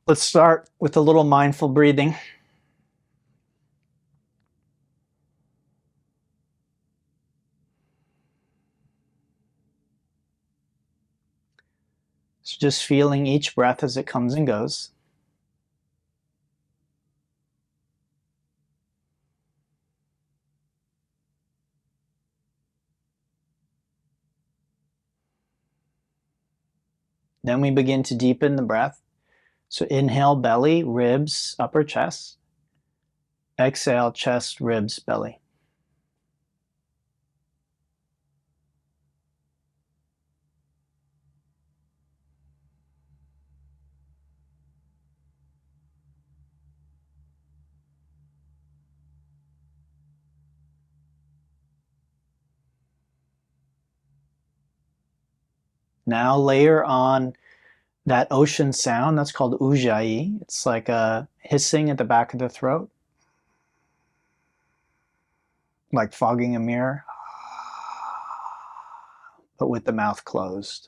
Let's start with a little mindful breathing. So just feeling each breath as it comes and goes. Then we begin to deepen the breath. So inhale, belly, ribs, upper chest. Exhale, chest, ribs, belly. Now layer on that ocean sound. That's called ujjayi. It's like a hissing at the back of the throat, like fogging a mirror, but with the mouth closed.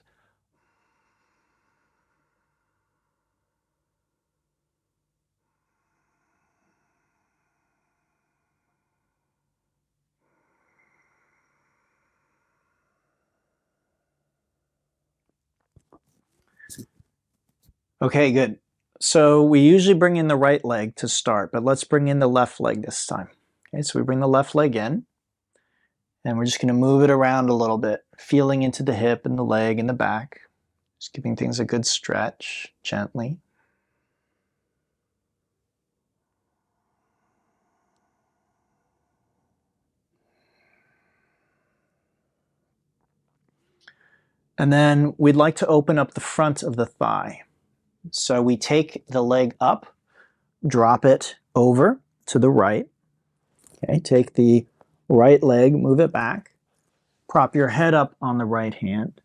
Okay, good. So we usually bring in the right leg to start, but let's bring in the left leg this time. Okay, so we bring the left leg in, and we're just going to move it around a little bit, feeling into the hip and the leg and the back. Just giving things a good stretch, gently. And then we'd like to open up the front of the thigh. So we take the leg up, drop it over to the right. Okay, take the right leg, move it back, prop your head up on the right hand,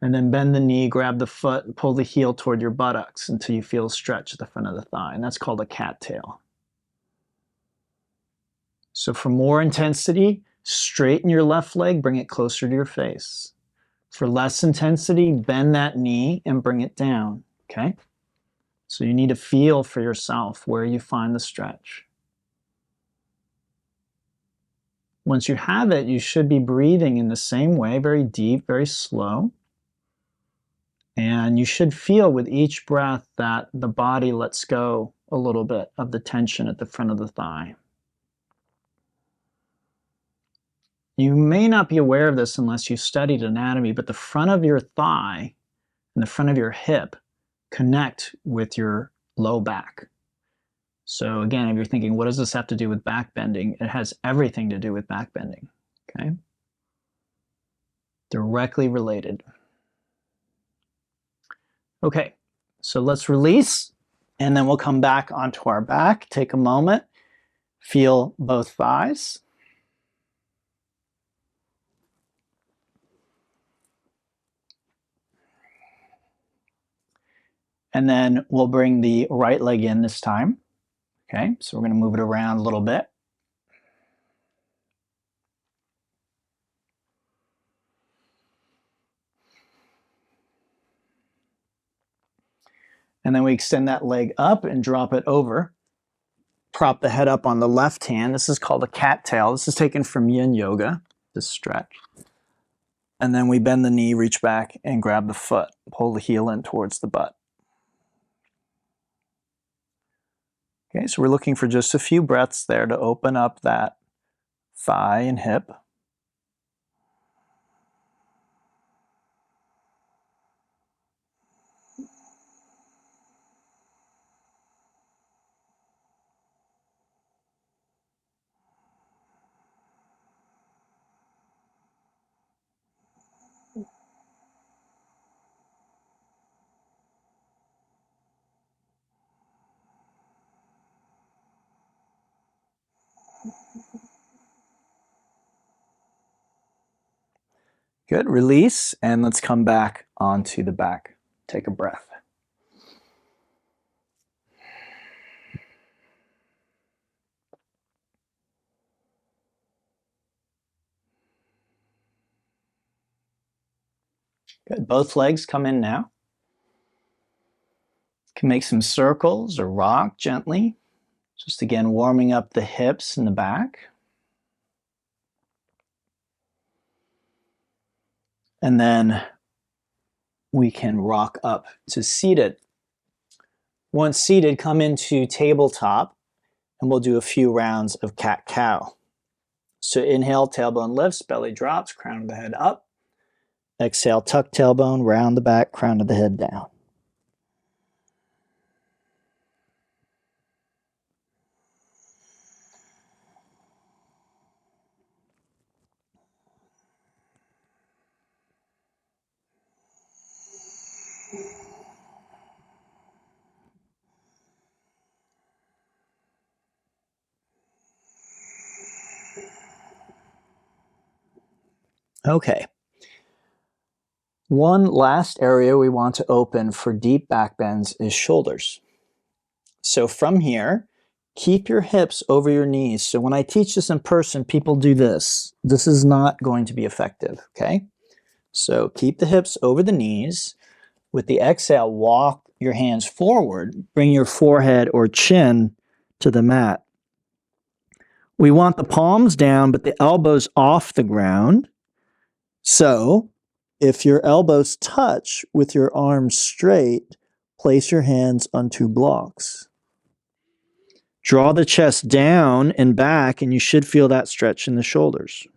and then bend the knee, grab the foot, and pull the heel toward your buttocks until you feel a stretch at the front of the thigh. And that's called a cattail. So for more intensity, straighten your left leg, bring it closer to your face. For less intensity, bend that knee and bring it down, okay? So you need to feel for yourself where you find the stretch. Once you have it, you should be breathing in the same way, very deep, very slow. And you should feel with each breath that the body lets go a little bit of the tension at the front of the thigh. You may not be aware of this unless you studied anatomy, but the front of your thigh and the front of your hip connect with your low back. So again, if you're thinking, what does this have to do with back bending? It has everything to do with back bending, okay? Directly related. Okay, so let's release, and then we'll come back onto our back. Take a moment, feel both thighs. And then we'll bring the right leg in this time. Okay, so we're going to move it around a little bit. And then we extend that leg up and drop it over. Prop the head up on the left hand. This is called a cattail. This is taken from yin yoga, this stretch. And then we bend the knee, reach back, and grab the foot. Pull the heel in towards the butt. Okay, so we're looking for just a few breaths there to open up that thigh and hip. Good, release, and let's come back onto the back. Take a breath. Good, both legs come in now. can make some circles or rock gently. Just again, warming up the hips and the back. And then we can rock up to seated. Once seated, come into tabletop, and we'll do a few rounds of cat-cow. So inhale, tailbone lifts, belly drops, crown of the head up. Exhale, tuck tailbone, round the back, crown of the head down. Okay. One last area we want to open for deep back bends is shoulders. So from here, keep your hips over your knees. So when I teach this in person, people do this. This is not going to be effective, okay? So keep the hips over the knees. With the exhale, walk your hands forward. Bring your forehead or chin to the mat. We want the palms down, but the elbows off the ground. So if your elbows touch with your arms straight, place your hands on two blocks. Draw the chest down and back, and you should feel that stretch in the shoulders.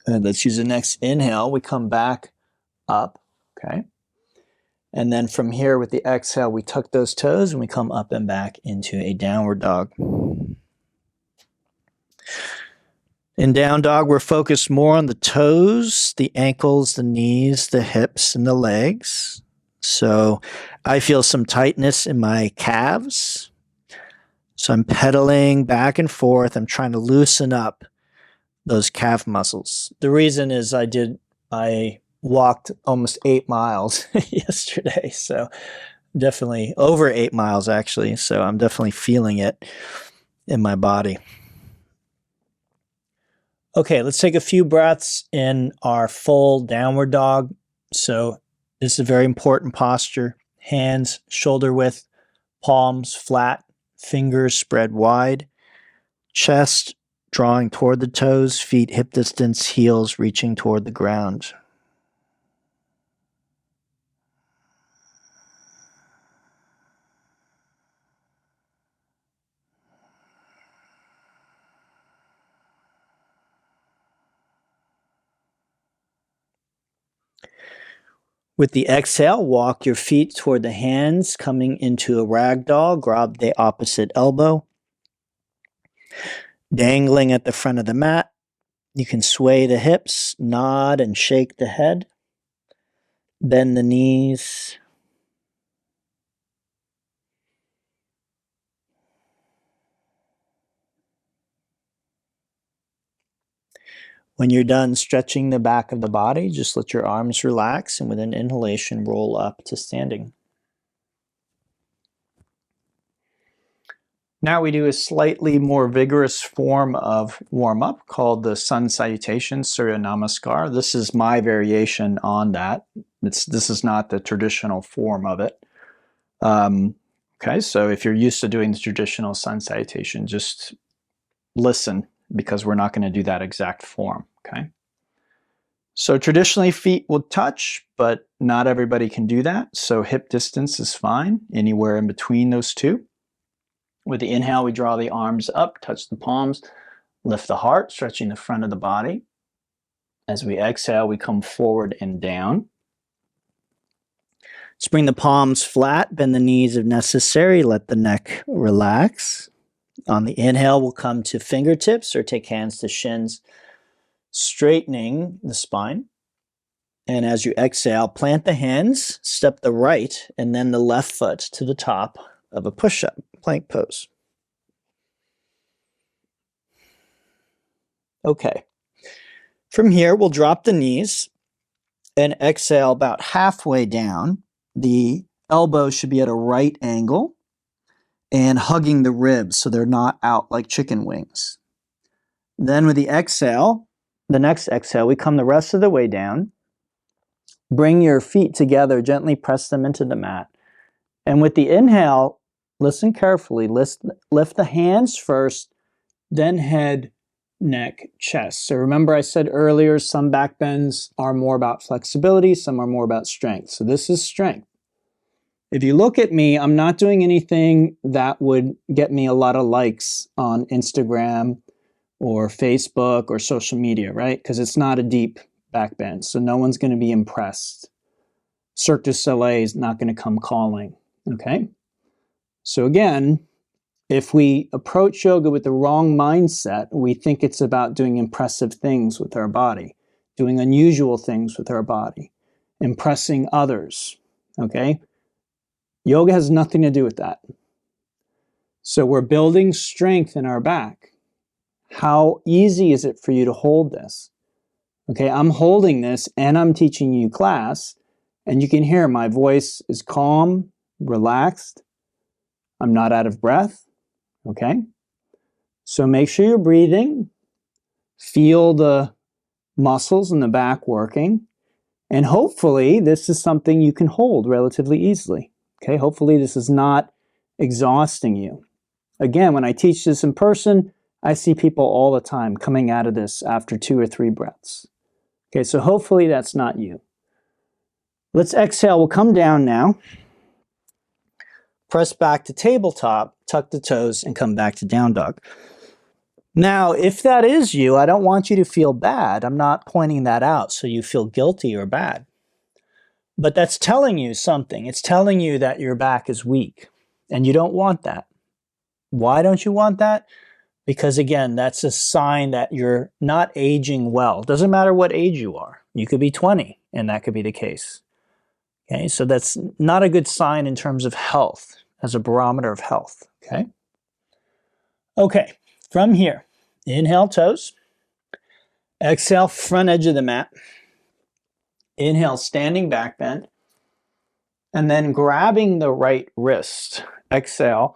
And let's use the next inhale. We come back up, okay? And then from here with the exhale, we tuck those toes and we come up and back into a downward dog. In down dog, we're focused more on the toes, the ankles, the knees, the hips, and the legs. So I feel some tightness in my calves. So I'm pedaling back and forth. I'm trying to loosen up those calf muscles. The reason is I walked almost 8 miles yesterday. So definitely over 8 miles actually. So I'm definitely feeling it in my body. Okay, let's take a few breaths in our full downward dog. So this is a very important posture. Hands shoulder width, palms flat, fingers spread wide, chest drawing toward the toes, feet hip distance, heels reaching toward the ground. With the exhale, walk your feet toward the hands, coming into a ragdoll. Grab the opposite elbow. Dangling at the front of the mat. You can sway the hips, nod and shake the head. Bend the knees. When you're done stretching the back of the body, just let your arms relax and with an inhalation, roll up to standing. Now we do a slightly more vigorous form of warm-up called the Sun Salutation, Surya Namaskar. This is my variation on that. This is not the traditional form of it. Okay, so if you're used to doing the traditional Sun Salutation, just listen because we're not going to do that exact form, okay? So traditionally feet will touch, but not everybody can do that. So hip distance is fine, anywhere in between those two. With the inhale, we draw the arms up, touch the palms, lift the heart, stretching the front of the body. As we exhale, we come forward and down. Let's bring the palms flat, bend the knees if necessary, let the neck relax. On the inhale, we'll come to fingertips or take hands to shins, straightening the spine. And as you exhale, plant the hands, step the right and then the left foot to the top of a push-up, plank pose. Okay, From here, we'll drop the knees and exhale about halfway down. The elbows should be at a right angle and hugging the ribs so they're not out like chicken wings. Then with the exhale, the next exhale, we come the rest of the way down. Bring your feet together, gently press them into the mat. And with the inhale, listen carefully. Lift the hands first, then head, neck, chest. So remember I said earlier, some back bends are more about flexibility, some are more about strength. So this is strength. If you look at me, I'm not doing anything that would get me a lot of likes on Instagram or Facebook or social media, right? Because it's not a deep back bend, so no one's going to be impressed. Cirque du Soleil is not going to come calling, okay? So again, if we approach yoga with the wrong mindset, we think it's about doing impressive things with our body, doing unusual things with our body, impressing others, okay? Yoga has nothing to do with that. So we're building strength in our back. How easy is it for you to hold this? Okay, I'm holding this and I'm teaching you class, and you can hear my voice is calm, relaxed. I'm not out of breath. Okay, so make sure you're breathing, feel the muscles in the back working, and hopefully this is something you can hold relatively easily. Okay, hopefully this is not exhausting you. Again, when I teach this in person, I see people all the time coming out of this after 2 or 3 breaths. Okay, so hopefully that's not you. Let's exhale, we'll come down now. Press back to tabletop, tuck the toes, and come back to down dog. Now, if that is you, I don't want you to feel bad. I'm not pointing that out so you feel guilty or bad. But that's telling you something. It's telling you that your back is weak, and you don't want that. Why don't you want that? Because again, that's a sign that you're not aging well. It doesn't matter what age you are. You could be 20, and that could be the case. Okay, so that's not a good sign in terms of health, as a barometer of health, okay? Okay, from here, inhale toes, exhale front edge of the mat, inhale standing back bend, and then grabbing the right wrist, exhale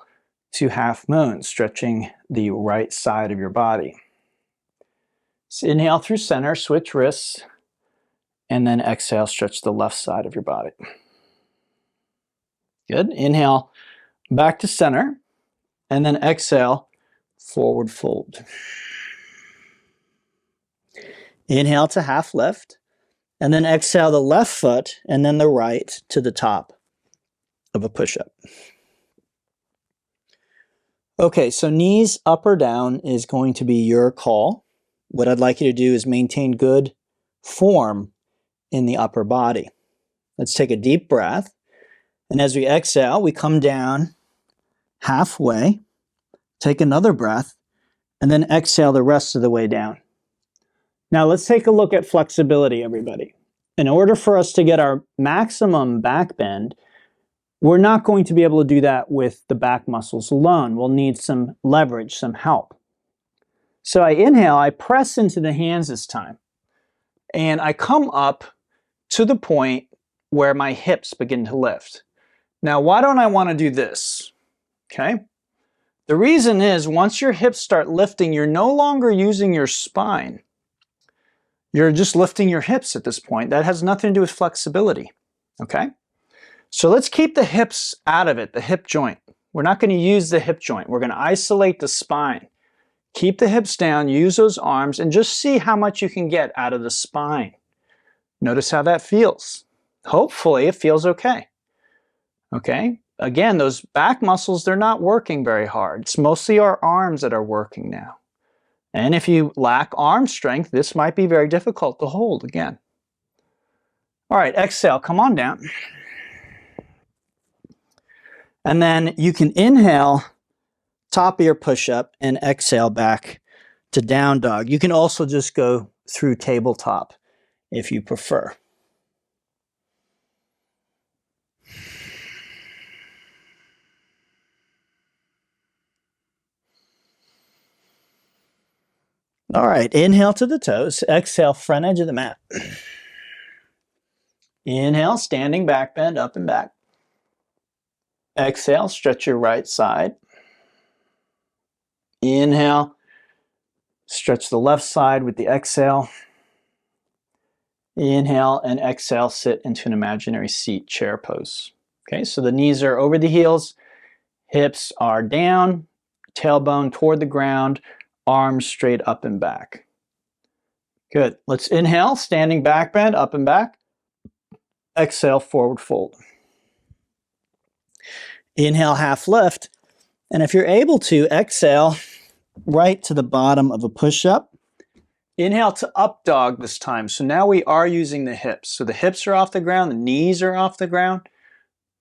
to half moon, stretching the right side of your body. So inhale through center, switch wrists, and then exhale, stretch the left side of your body. Good, inhale back to center, and then exhale, forward fold. Inhale to half lift, and then exhale the left foot and then the right to the top of a push-up. Okay, so knees up or down is going to be your call. What I'd like you to do is maintain good form in the upper body. Let's take a deep breath, and as we exhale, we come down halfway, take another breath, and then exhale the rest of the way down. Now let's take a look at flexibility, everybody. In order for us to get our maximum back bend, we're not going to be able to do that with the back muscles alone. We'll need some leverage, some help. So I inhale, I press into the hands this time, and I come up to the point where my hips begin to lift. Now, why don't I want to do this? Okay. The reason is once your hips start lifting, you're no longer using your spine. You're just lifting your hips at this point. That has nothing to do with flexibility, okay? So let's keep the hips out of it, the hip joint. We're not going to use the hip joint. We're going to isolate the spine. Keep the hips down, use those arms, and just see how much you can get out of the spine. Notice how that feels. Hopefully it feels okay. Okay? Again, those back muscles, they're not working very hard. It's mostly our arms that are working now. And if you lack arm strength, this might be very difficult to hold again. All right, exhale, come on down. And then you can inhale, top of your push-up, and exhale back to down dog. You can also just go through tabletop if you prefer. All right, inhale to the toes. Exhale, front edge of the mat. Inhale, standing back bend, up and back. Exhale, stretch your right side. Inhale, stretch the left side with the exhale. Inhale and exhale, sit into an imaginary seat chair pose. Okay, so the knees are over the heels, hips are down, tailbone toward the ground, arms straight up and back. Good. Let's inhale, standing back bend, up and back. Exhale, forward fold. Inhale, half lift. And if you're able to, exhale right to the bottom of a push-up. Inhale to up dog this time. So now we are using the hips. So the hips are off the ground, the knees are off the ground.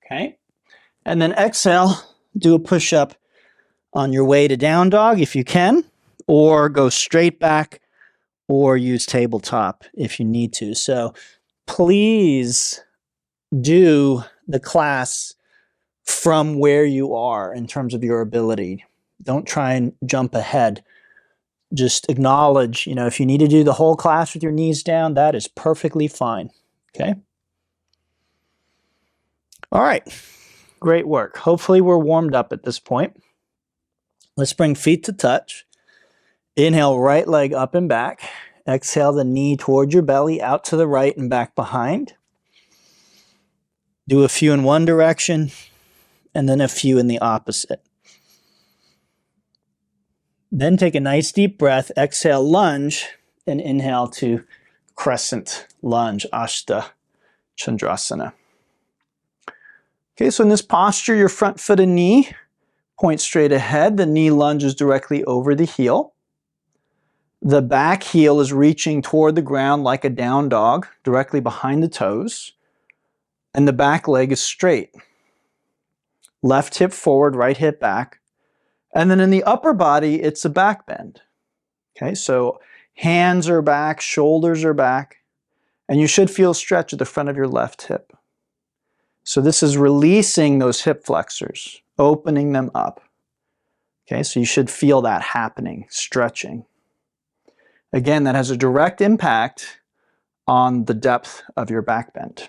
Okay. And then exhale, do a push-up on your way to down dog if you can, or go straight back, or use tabletop if you need to. So please do the class from where you are in terms of your ability. Don't try and jump ahead. Just acknowledge, if you need to do the whole class with your knees down, that is perfectly fine. Okay? All right. Great work. Hopefully we're warmed up at this point. Let's bring feet to touch. Inhale, right leg up and back. Exhale the knee toward your belly, out to the right and back behind. Do a few in one direction, and then a few in the opposite. Then take a nice deep breath, exhale, lunge, and inhale to crescent lunge, Ashta Chandrasana. Okay, so in this posture, your front foot and knee point straight ahead. The knee lunges directly over the heel. The back heel is reaching toward the ground like a down dog, directly behind the toes. And the back leg is straight. Left hip forward, right hip back. And then in the upper body, it's a back bend. Okay, so hands are back, shoulders are back, and you should feel stretch at the front of your left hip. So this is releasing those hip flexors, opening them up. Okay, so you should feel that happening, stretching. Again, that has a direct impact on the depth of your back bend.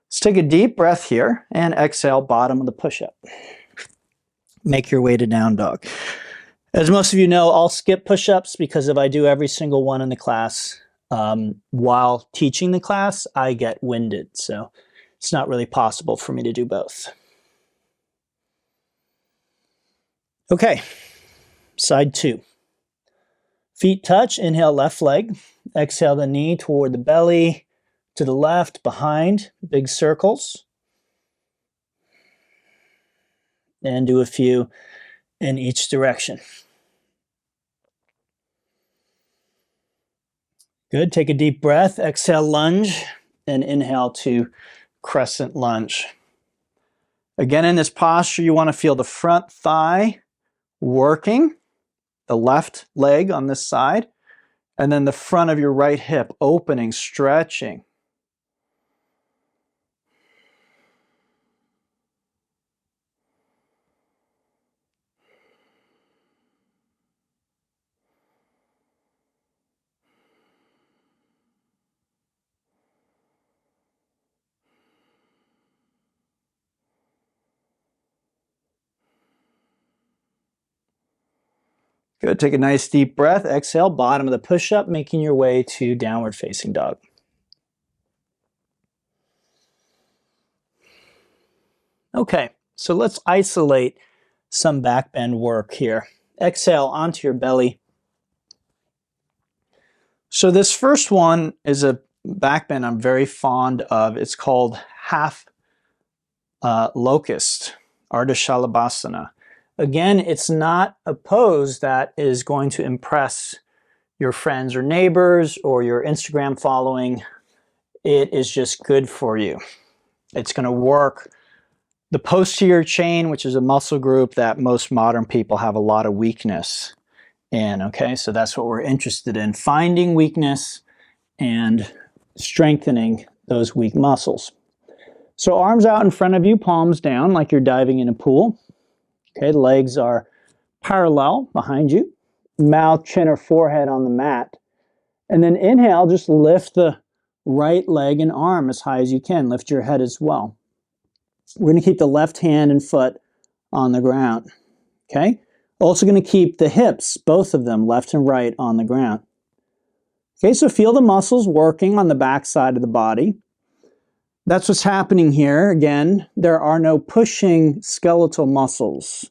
Let's take a deep breath here and exhale, bottom of the push-up. Make your way to down dog. As most of you know, I'll skip push-ups because if I do every single one in the class while teaching the class, I get winded. So it's not really possible for me to do both. Okay, side two. Feet touch, inhale left leg. Exhale the knee toward the belly, to the left, behind, big circles. And do a few in each direction. Good, take a deep breath, exhale lunge, and inhale to crescent lunge. Again, in this posture, you want to feel the front thigh working, the left leg on this side, and then the front of your right hip opening, stretching. Good, take a nice deep breath, exhale, bottom of the push-up, making your way to downward facing dog. Okay, so let's isolate some back bend work here. Exhale onto your belly. So this first one is a back bend I'm very fond of. It's called half locust, Ardha Shalabhasana. Again, it's not a pose that is going to impress your friends or neighbors or your Instagram following. It is just good for you. It's going to work the posterior chain, which is a muscle group that most modern people have a lot of weakness in. Okay, so that's what we're interested in, finding weakness and strengthening those weak muscles. So arms out in front of you, palms down like you're diving in a pool. Okay, legs are parallel behind you. mouth, chin, or forehead on the mat. And then inhale, just lift the right leg and arm as high as you can. Lift your head as well. We're going to keep the left hand and foot on the ground. Okay? Also going to keep the hips, both of them, left and right, on the ground. Okay, so feel the muscles working on the back side of the body. That's what's happening here. Again, there are no pushing skeletal muscles.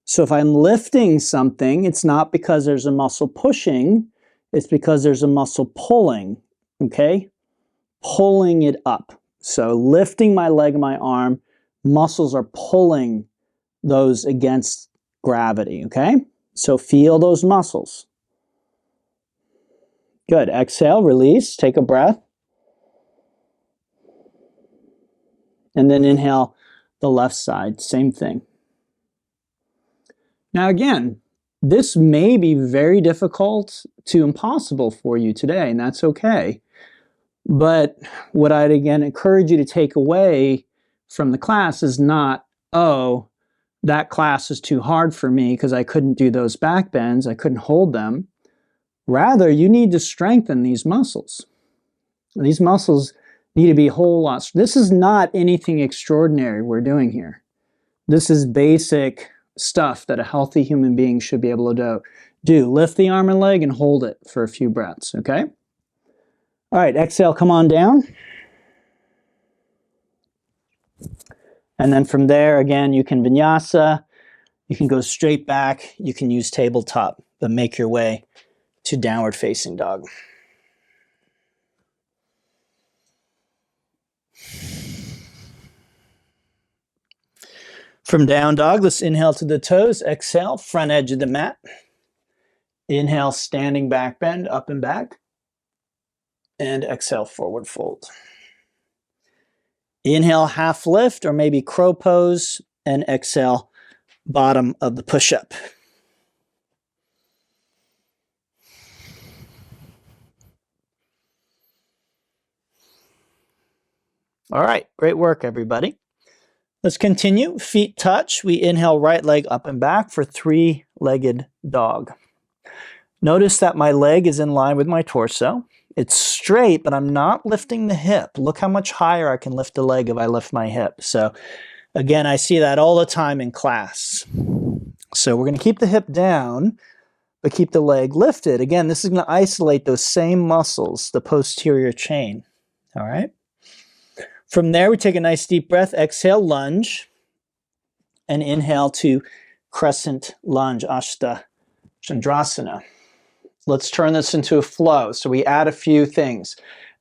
So if I'm lifting something, it's not because there's a muscle pushing, it's because there's a muscle pulling, okay? Pulling it up. So lifting my leg and my arm, muscles are pulling those against gravity, okay? So feel those muscles. Good. Exhale, release, take a breath. And then inhale the left side, same thing. Now again, this may be very difficult to impossible for you today, and that's okay. But what I'd again encourage you to take away from the class is not, oh, that class is too hard for me because I couldn't do those back bends, I couldn't hold them. Rather, you need to strengthen these muscles. These muscles need to be a whole lot. This is not anything extraordinary we're doing here. This is basic stuff that a healthy human being should be able to do. Lift the arm and leg and hold it for a few breaths, okay? All right, exhale, come on down. And then from there, again, you can vinyasa, you can go straight back, you can use tabletop, but make your way to downward facing dog. From down dog, let's inhale to the toes, exhale, front edge of the mat. Inhale, standing back bend, up and back. And exhale, forward fold. Inhale, half lift, or maybe crow pose, and exhale, bottom of the push-up. All right, great work, everybody. Let's continue. Feet touch. We inhale, right leg up and back for three-legged dog. Notice that my leg is in line with my torso. It's straight, but I'm not lifting the hip. Look how much higher I can lift the leg if I lift my hip. So again, I see that all the time in class. So we're going to keep the hip down, but keep the leg lifted. Again, this is going to isolate those same muscles, the posterior chain. All right? From there, we take a nice deep breath, exhale, lunge, and inhale to crescent lunge, Ashta Chandrasana. Let's turn this into a flow. So we add a few things.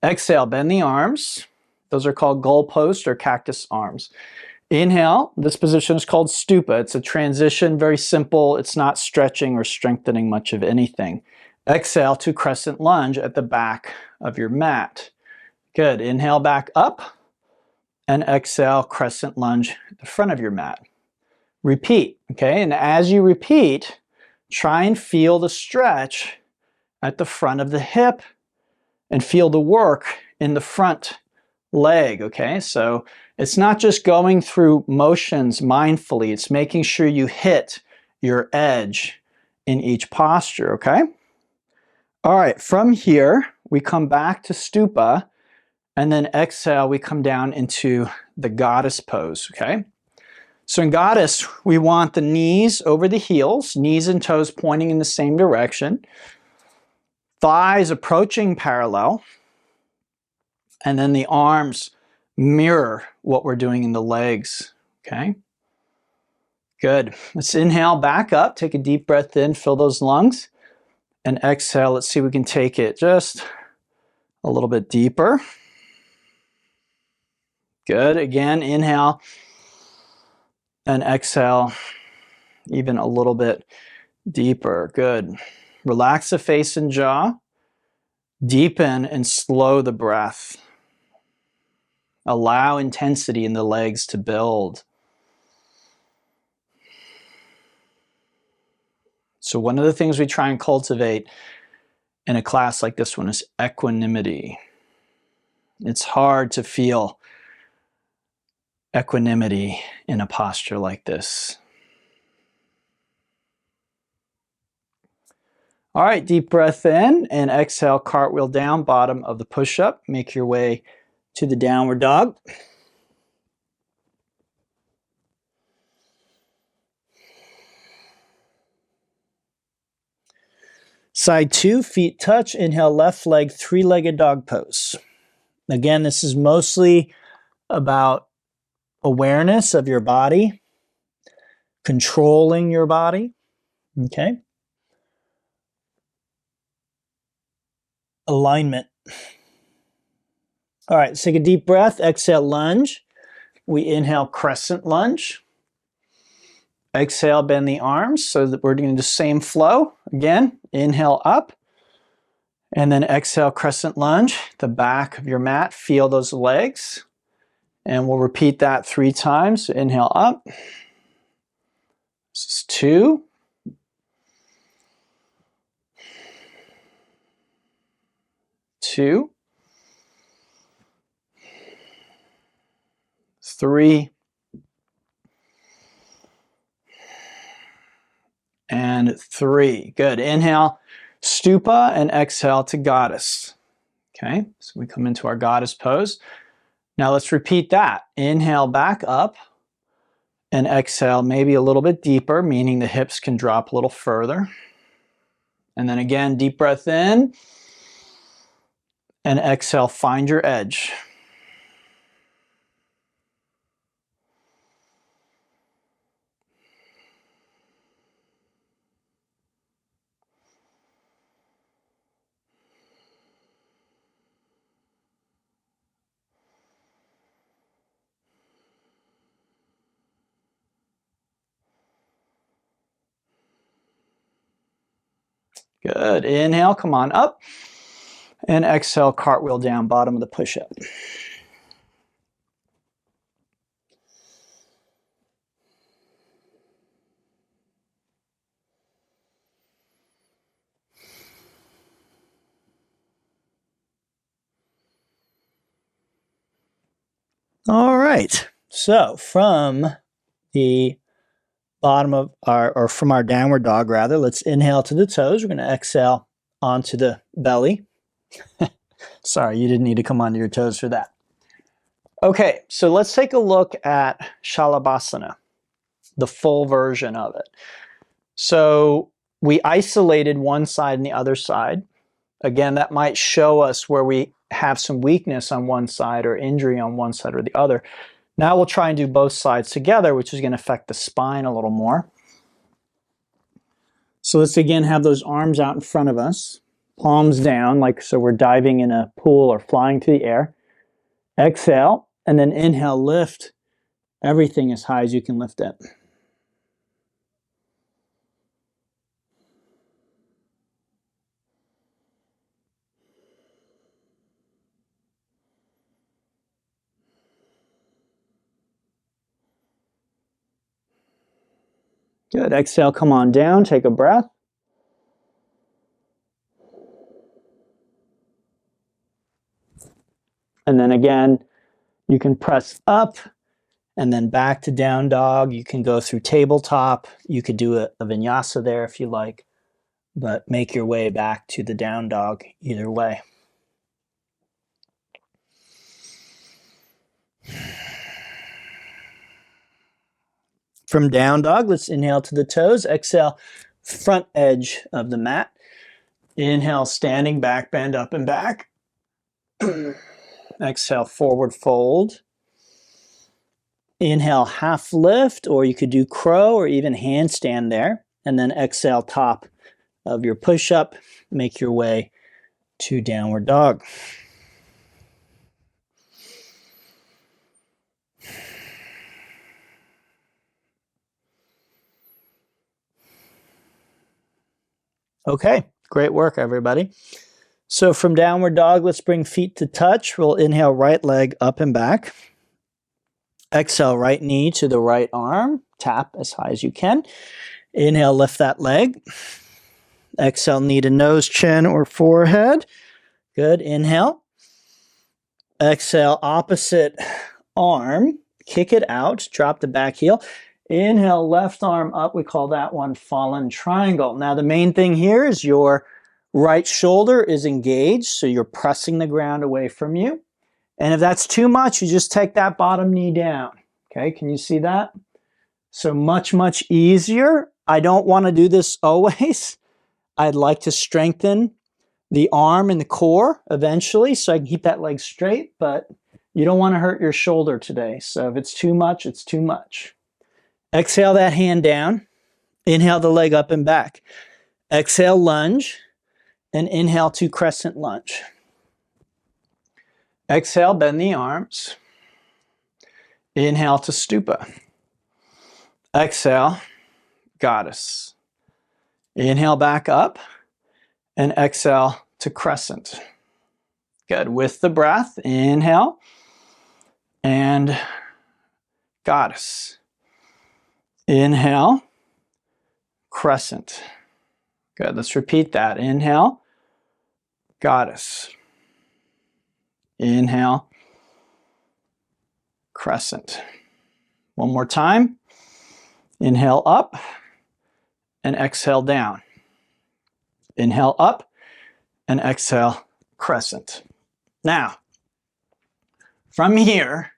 Exhale, bend the arms. Those are called goalpost or cactus arms. Inhale, this position is called stupa. It's a transition, very simple. It's not stretching or strengthening much of anything. Exhale to crescent lunge at the back of your mat. Good. Inhale back up. And exhale, crescent lunge at the front of your mat. Repeat, okay? And as you repeat, try and feel the stretch at the front of the hip and feel the work in the front leg, okay? So it's not just going through motions mindfully, it's making sure you hit your edge in each posture, okay? All right, from here, we come back to stupa, and then exhale, we come down into the goddess pose, okay? So in goddess, we want the knees over the heels, knees and toes pointing in the same direction, thighs approaching parallel, and then the arms mirror what we're doing in the legs, okay? Good. Let's inhale back up, take a deep breath in, fill those lungs, and exhale. Let's see if we can take it just a little bit deeper. Good. Again, inhale and exhale even a little bit deeper. Good. Relax the face and jaw. Deepen and slow the breath. Allow intensity in the legs to build. So one of the things we try and cultivate in a class like this one is equanimity. It's hard to feel equanimity in a posture like this. All right, deep breath in and exhale, cartwheel down, bottom of the push-up. Make your way to the downward dog. Side 2, feet touch. Inhale, left leg, three-legged dog pose. Again, this is mostly about awareness of your body, controlling your body, okay? Alignment. All right, take a deep breath. Exhale, lunge. We inhale, crescent lunge. Exhale, bend the arms so that we're doing the same flow. Again, inhale up. And then exhale, crescent lunge. The back of your mat, feel those legs. And we'll repeat that 3 times. So inhale up. This is 2. 2. 3. And 3. Good. Inhale, stupa, and exhale to goddess. Okay, so we come into our goddess pose. Now let's repeat that. Inhale back up and exhale maybe a little bit deeper, meaning the hips can drop a little further. And then again, deep breath in and exhale, find your edge. Good. Inhale, come on up. And exhale, cartwheel down, bottom of the push-up. All right. So from the bottom of our, or from our downward dog rather, let's inhale to the toes. We're going to exhale onto the belly. Sorry, you didn't need to come onto your toes for that. Okay, so let's take a look at Shalabhasana, the full version of it. So we isolated one side and the other side. Again, that might show us where we have some weakness on one side or injury on one side or the other. Now we'll try and do both sides together, which is going to affect the spine a little more. So let's again have those arms out in front of us, palms down, like so we're diving in a pool or flying through the air. Exhale, and then inhale, lift everything as high as you can lift it. Good. Exhale, come on down, take a breath. And then again, you can press up and then back to down dog. You can go through tabletop. You could do a vinyasa there if you like, but make your way back to the down dog either way. From down dog, let's inhale to the toes. Exhale, front edge of the mat. Inhale, standing back bend up and back. Exhale, forward fold. Inhale, half lift, or you could do crow or even handstand there. And then exhale, top of your push-up. Make your way to downward dog. Okay, great work, everybody. So from downward dog, let's bring feet to touch. We'll inhale, right leg up and back. Exhale, right knee to the right arm. Tap as high as you can. Inhale, lift that leg. Exhale, knee to nose, chin, or forehead. Good. Inhale. Exhale, opposite arm. Kick it out. Drop the back heel. Inhale, left arm up. We call that one fallen triangle. Now the main thing here is your right shoulder is engaged, so you're pressing the ground away from you. And if that's too much, you just take that bottom knee down. Okay, can you see that? So much, much easier. I don't want to do this always. I'd like to strengthen the arm and the core eventually so I can keep that leg straight, but you don't want to hurt your shoulder today. So if it's too much, it's too much. Exhale that hand down. Inhale the leg up and back. Exhale, lunge, and inhale to crescent lunge. Exhale, bend the arms. Inhale to stupa. Exhale, goddess. Inhale back up and exhale to crescent. Good. With the breath, inhale and goddess. Inhale, crescent. Good. Let's repeat that. Inhale, goddess. Inhale, crescent. One more time. Inhale up and exhale down. Inhale up and exhale crescent. Now, from here,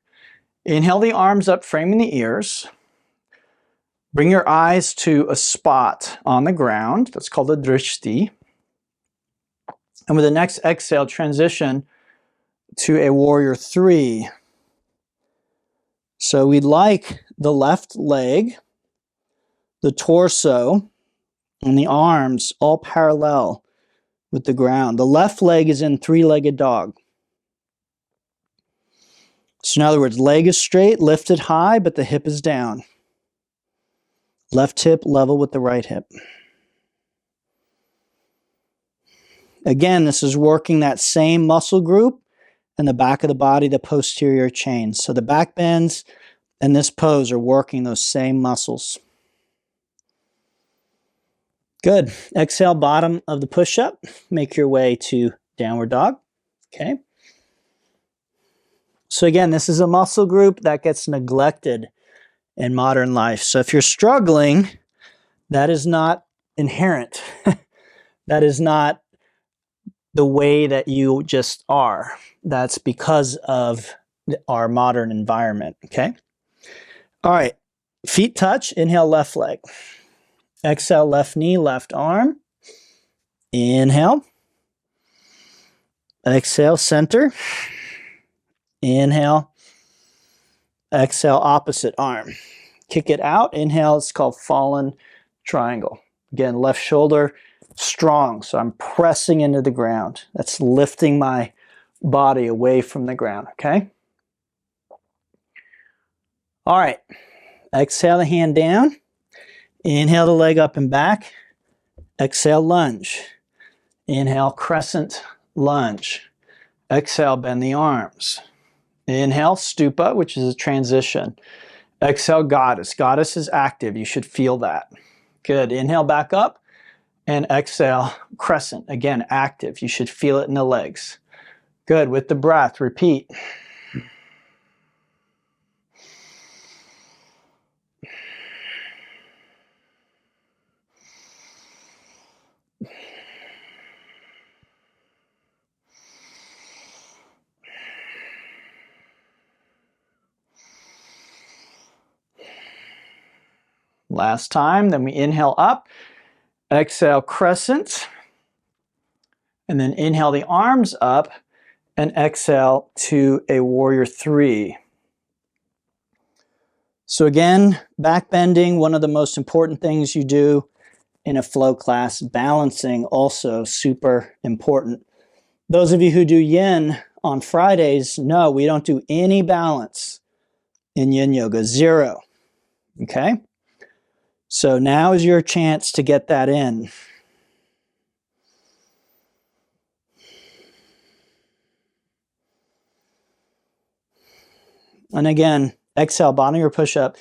inhale the arms up, framing the ears. Bring your eyes to a spot on the ground. That's called a drishti. And with the next exhale, transition to a warrior three. So we'd like the left leg, the torso, and the arms all parallel with the ground. The left leg is in three-legged dog. So in other words, leg is straight, lifted high, but the hip is down. Left hip level with the right hip. Again, this is working that same muscle group in the back of the body, the posterior chain. So the back bends and this pose are working those same muscles. Good. Exhale, bottom of the push-up. Make your way to downward dog. Okay. So again, this is a muscle group that gets neglected in modern life. So if you're struggling, that is not inherent. That is not the way that you just are. That's because of our modern environment. Okay. All right. Feet touch. Inhale, left leg. Exhale, left knee, left arm. Inhale. Exhale, center. Inhale. Exhale, opposite arm. Kick it out. Inhale, it's called fallen triangle. Again, left shoulder strong, so I'm pressing into the ground. That's lifting my body away from the ground, okay? All right. Exhale the hand down. Inhale the leg up and back. Exhale, lunge. Inhale, crescent lunge. Exhale, bend the arms. Inhale, stupa, which is a transition. Exhale, goddess. Goddess is active. You should feel that. Good. Inhale back up and exhale, crescent. Again, active. You should feel it in the legs. Good. With the breath, repeat. Last time, then we inhale up, exhale crescent, and then inhale the arms up and exhale to a warrior three. So again, back bending, one of the most important things you do in a flow class. Balancing also super important. Those of you who do yin on Fridays know we don't do any balance in yin yoga, zero, okay? So now is your chance to get that in. And again, exhale, bottom of your push-up.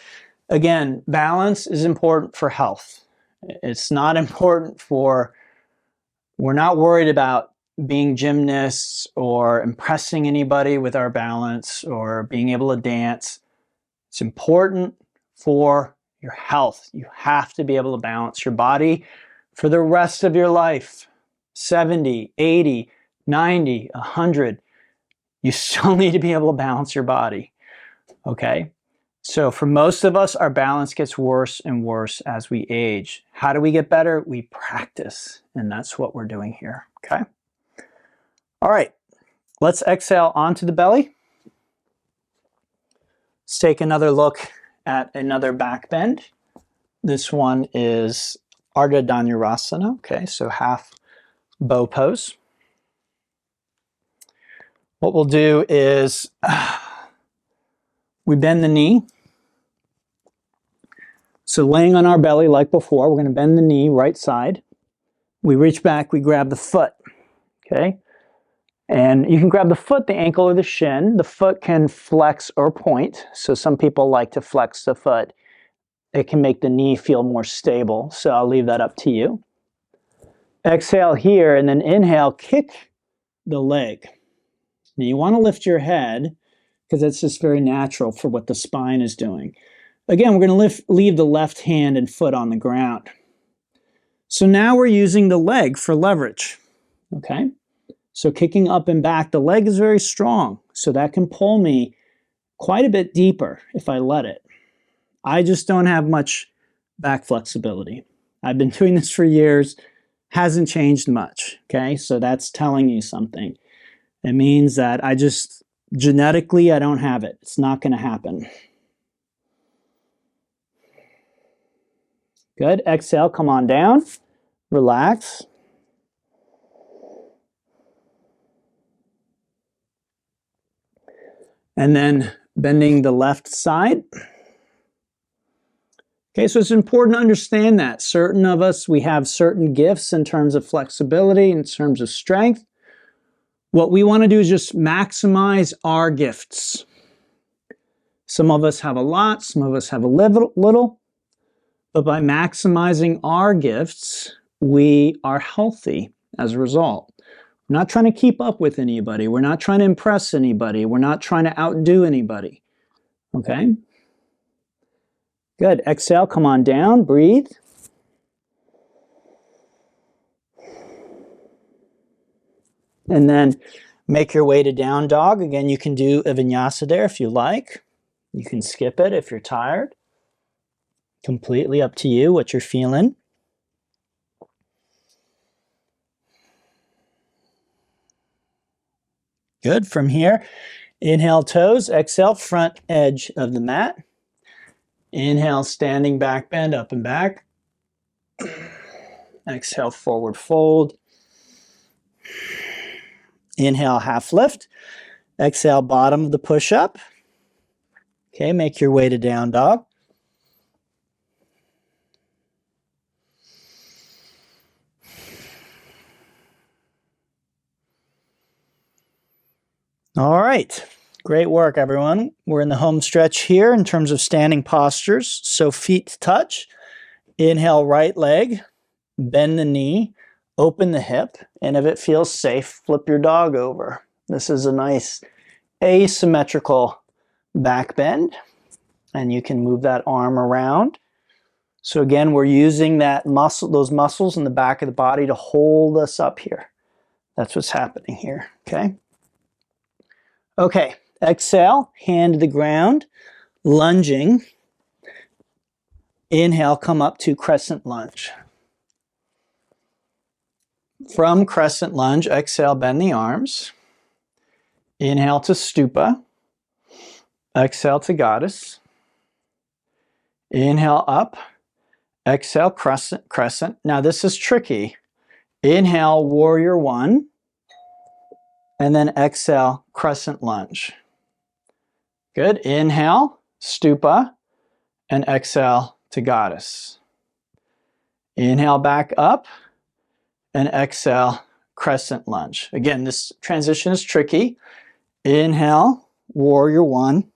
Again, balance is important for health. It's not important for, we're not worried about being gymnasts or impressing anybody with our balance or being able to dance. It's important for your health. You have to be able to balance your body for the rest of your life. 70, 80, 90, 100. You still need to be able to balance your body, okay? So for most of us, our balance gets worse and worse as we age. How do we get better? We practice, and that's what we're doing here, okay? All right, let's exhale onto the belly. Let's take another look at another back bend. This one is Ardha Dhanurasana, okay, so half bow pose. What we'll do is we bend the knee. So laying on our belly like before, we're going to bend the knee right side. We reach back, we grab the foot, okay? And you can grab the foot, the ankle, or the shin. The foot can flex or point. So some people like to flex the foot. It can make the knee feel more stable. So I'll leave that up to you. Exhale here, and then inhale, kick the leg. Now you want to lift your head because it's just very natural for what the spine is doing. Again, we're going to leave the left hand and foot on the ground. So now we're using the leg for leverage, okay? So kicking up and back, the leg is very strong, so that can pull me quite a bit deeper if I let it. I just don't have much back flexibility. I've been doing this for years, hasn't changed much, okay? So that's telling you something. It means that genetically, I don't have it. It's not going to happen. Good. Exhale, come on down. Relax. And then bending the left side. Okay, so it's important to understand that. Certain of us, we have certain gifts in terms of flexibility, in terms of strength. What we want to do is just maximize our gifts. Some of us have a lot, some of us have a little. But by maximizing our gifts, we are healthy as a result. We're not trying to keep up with anybody. We're not trying to impress anybody. We're not trying to outdo anybody. Okay? Good. Exhale, come on down, breathe. And then make your way to down dog. Again, you can do a vinyasa there if you like. You can skip it if you're tired. Completely up to you, what you're feeling. Good. From here, inhale toes, exhale front edge of the mat. Inhale standing back bend up and back. Exhale forward fold. Inhale half lift. Exhale bottom of the push up. Okay, make your way to down dog. All right, great work, everyone. We're in the home stretch here in terms of standing postures. So feet touch. Inhale, right leg, bend the knee, open the hip, and if it feels safe, flip your dog over. This is a nice asymmetrical back bend, and you can move that arm around. So again, we're using those muscles in the back of the body to hold us up here. That's what's happening here, okay? Okay, exhale, hand to the ground, lunging. Inhale, come up to crescent lunge. From crescent lunge, exhale, bend the arms. Inhale to stupa. Exhale to goddess. Inhale up. Exhale, crescent, crescent. Now this is tricky. Inhale, warrior one. And then exhale, crescent lunge. Good. Inhale, stupa, and exhale to goddess. Inhale back up, and exhale, crescent lunge. Again, this transition is tricky. Inhale, warrior one,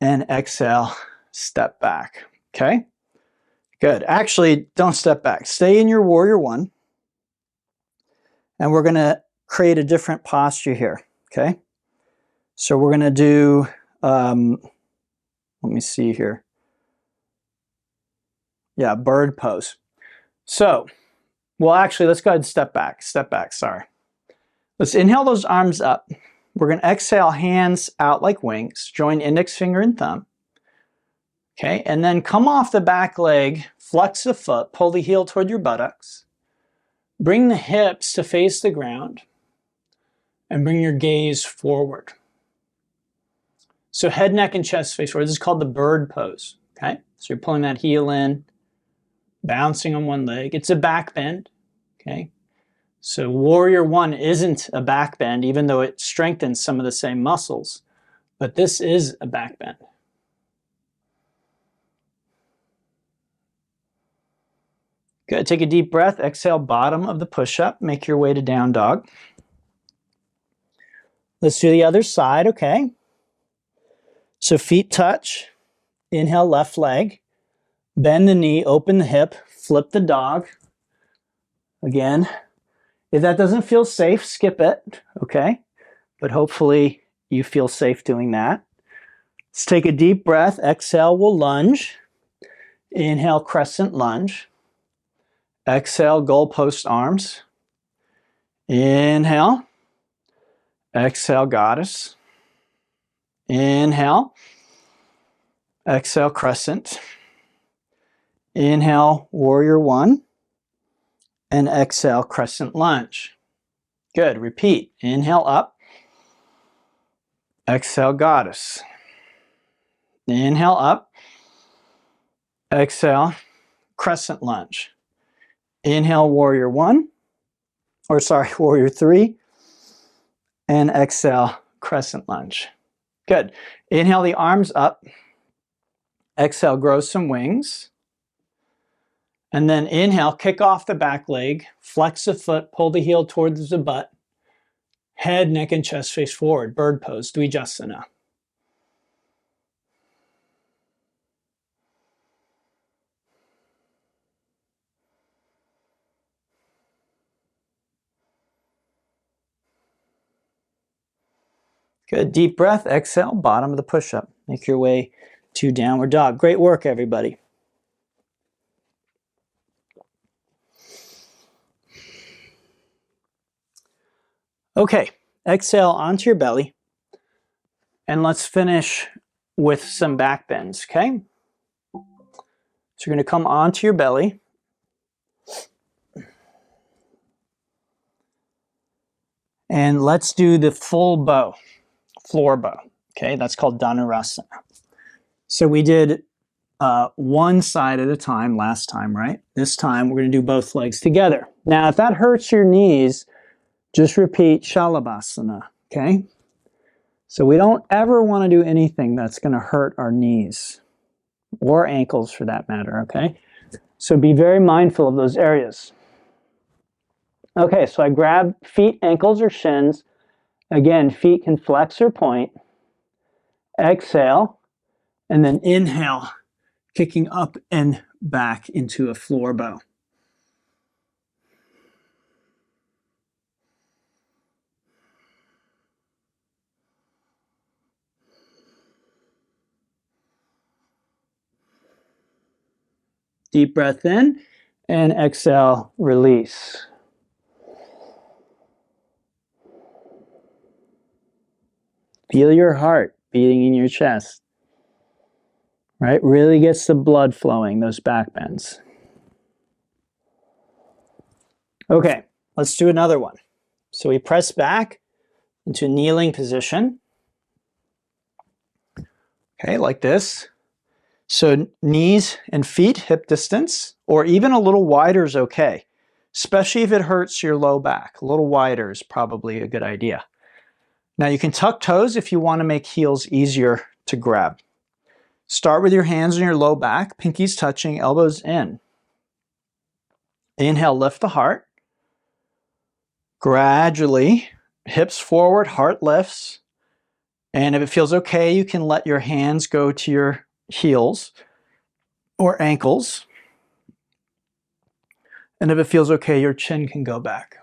and exhale, step back. Okay? Good. Actually, don't step back. Stay in your warrior one, and we're going to create a different posture here, okay? So we're going to do, let me see here. Yeah, bird pose. So, well, actually, let's go ahead and step back, sorry. Let's inhale those arms up. We're going to exhale, hands out like wings. Join index finger and thumb. Okay, and then come off the back leg, flex the foot, pull the heel toward your buttocks. Bring the hips to face the ground and bring your gaze forward. So head, neck, and chest face forward. This is called the bird pose. Okay, so you're pulling that heel in, bouncing on one leg. It's a back bend. Okay, so warrior one isn't a back bend, even though it strengthens some of the same muscles, but this is a back bend. Good. Take a deep breath. Exhale, bottom of the push-up. Make your way to down dog. Let's do the other side, okay? So feet touch. Inhale, left leg. Bend the knee, open the hip, flip the dog. Again, if that doesn't feel safe, skip it, okay? But hopefully you feel safe doing that. Let's take a deep breath. Exhale, we'll lunge. Inhale, crescent lunge. Exhale, goalpost arms. Inhale. Exhale, goddess. Inhale. Exhale, crescent. Inhale, warrior one. And exhale, crescent lunge. Good. Repeat. Inhale, up. Exhale, goddess. Inhale, up. Exhale, crescent lunge. Inhale, warrior one. Or sorry, warrior three. And exhale, crescent lunge. Good. Inhale the arms up. Exhale, grow some wings. And then inhale, kick off the back leg, flex the foot, pull the heel towards the butt. Head, neck, and chest face forward. Bird pose, Dvijasana. Good. Deep breath. Exhale. Bottom of the push-up. Make your way to downward dog. Great work, everybody. Okay. Exhale onto your belly. And let's finish with some back bends, okay? So you're going to come onto your belly. And let's do the full bow, floor bow. Okay, that's called Dhanurasana. So we did one side at a time last time, right? This time we're going to do both legs together. Now, if that hurts your knees, just repeat Shalabhasana, okay? So we don't ever want to do anything that's going to hurt our knees or ankles for that matter, okay? So be very mindful of those areas. Okay, so I grab feet, ankles, or shins. Again, feet can flex or point. Exhale, and then inhale, kicking up and back into a floor bow. Deep breath in, and exhale, release. Feel your heart beating in your chest. Right? Really gets the blood flowing, those back bends. Okay, let's do another one. So we press back into kneeling position. Okay, like this. So knees and feet hip distance, or even a little wider is okay, especially if it hurts your low back. A little wider is probably a good idea. Now you can tuck toes if you want to make heels easier to grab. Start with your hands on your low back, pinkies touching, elbows in. Inhale, lift the heart. Gradually, hips forward, heart lifts. And if it feels okay, you can let your hands go to your heels or ankles. And if it feels okay, your chin can go back.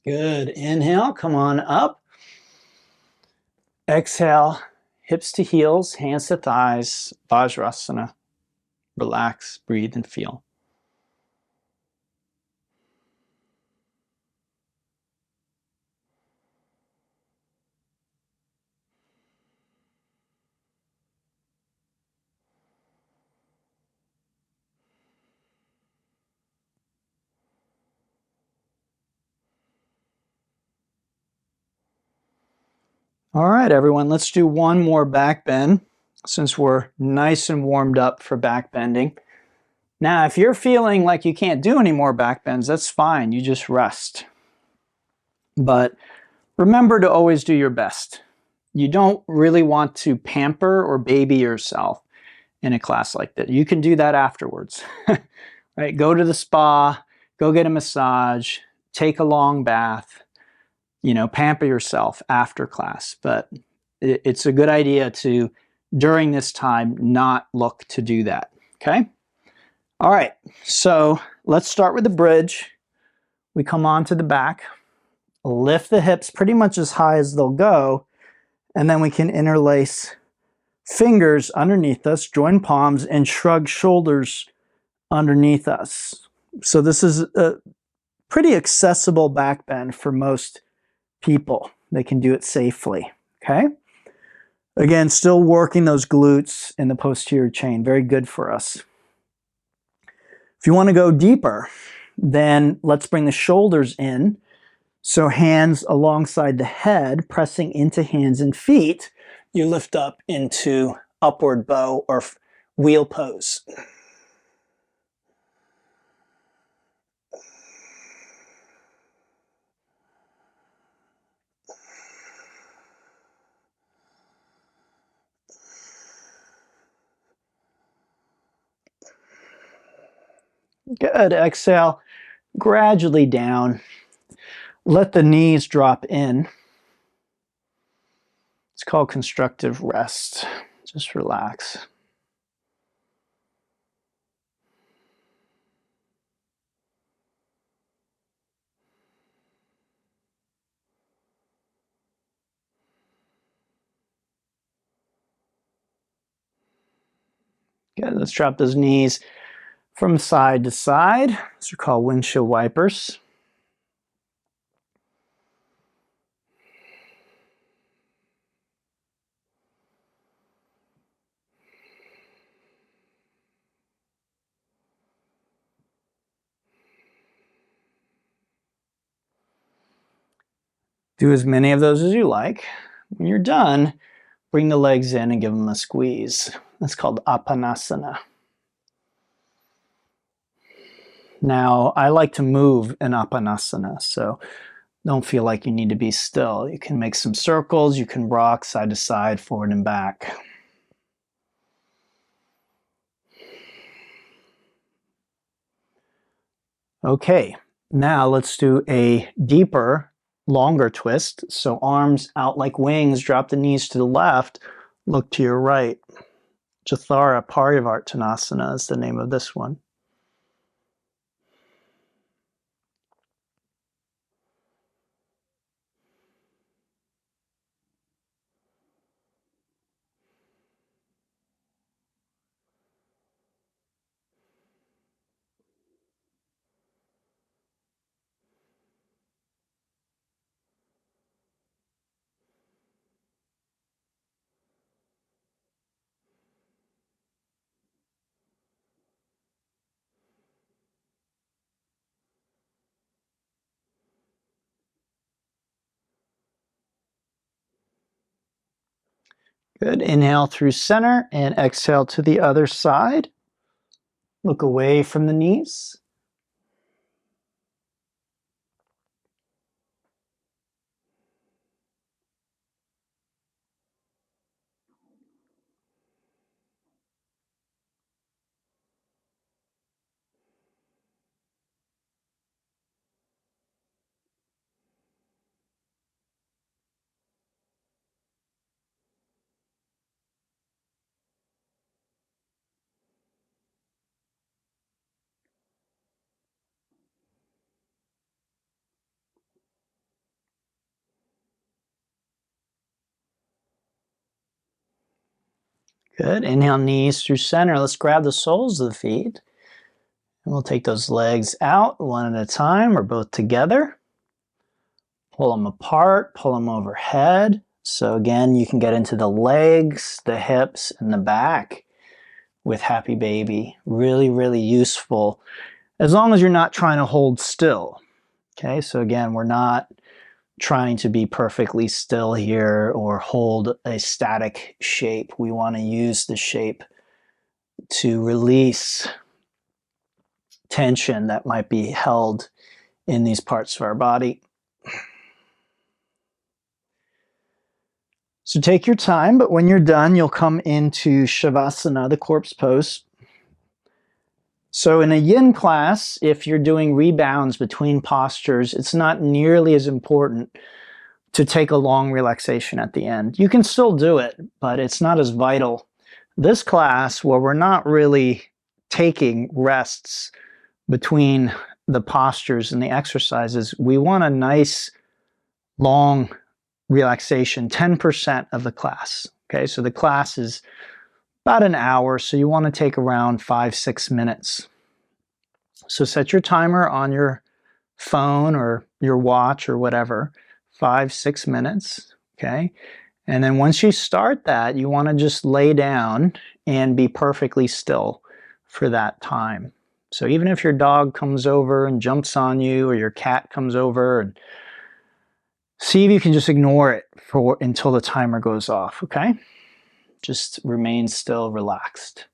Good. Inhale, come on up. Exhale, hips to heels, hands to thighs, Vajrasana. Relax, breathe, and feel. All right, everyone, let's do one more back bend since we're nice and warmed up for back bending. Now, if you're feeling like you can't do any more back bends, that's fine. You just rest. But remember to always do your best. You don't really want to pamper or baby yourself in a class like that. You can do that afterwards. Right? Go to the spa, go get a massage, take a long bath, pamper yourself after class. But it's a good idea to, during this time, not look to do that. Okay? All right, so let's start with the bridge. We come onto the back, lift the hips pretty much as high as they'll go, and then we can interlace fingers underneath us, join palms, and shrug shoulders underneath us. So this is a pretty accessible back bend for most people. They can do it safely, okay? Again, still working those glutes in the posterior chain. Very good for us. If you want to go deeper, then let's bring the shoulders in. So hands alongside the head, pressing into hands and feet. You lift up into upward bow or wheel pose. Good. Exhale, gradually down. Let the knees drop in. It's called constructive rest. Just relax. Good. Let's drop those knees from side to side. These are called windshield wipers. Do as many of those as you like. When you're done, bring the legs in and give them a squeeze. That's called Apanasana. Now, I like to move in Apanasana, so don't feel like you need to be still. You can make some circles, you can rock side to side, forward and back. Okay, now let's do a deeper, longer twist. So arms out like wings, drop the knees to the left, look to your right. Jathara Parivartanasana is the name of this one. Good. Inhale through center and exhale to the other side. Look away from the knees. Good. Inhale, knees through center. Let's grab the soles of the feet. And we'll take those legs out one at a time or both together. Pull them apart, pull them overhead. So again, you can get into the legs, the hips, and the back with Happy Baby. Really, really useful, as long as you're not trying to hold still. Okay, so again, we're not trying to be perfectly still here or hold a static shape. We want to use the shape to release tension that might be held in these parts of our body. So take your time, but when you're done, you'll come into Shavasana, the corpse pose. So in a yin class, if you're doing rebounds between postures, it's not nearly as important to take a long relaxation at the end. You can still do it, but it's not as vital. This class, where we're not really taking rests between the postures and the exercises, we want a nice long relaxation, 10% of the class. Okay, so the class is about an hour, so you want to take around 5-6 minutes. So set your timer on your phone or your watch or whatever, 5-6 minutes, okay? And then once you start that, you want to just lay down and be perfectly still for that time. So even if your dog comes over and jumps on you, or your cat comes over, and see if you can just ignore it until the timer goes off, okay? Just remain still, relaxed.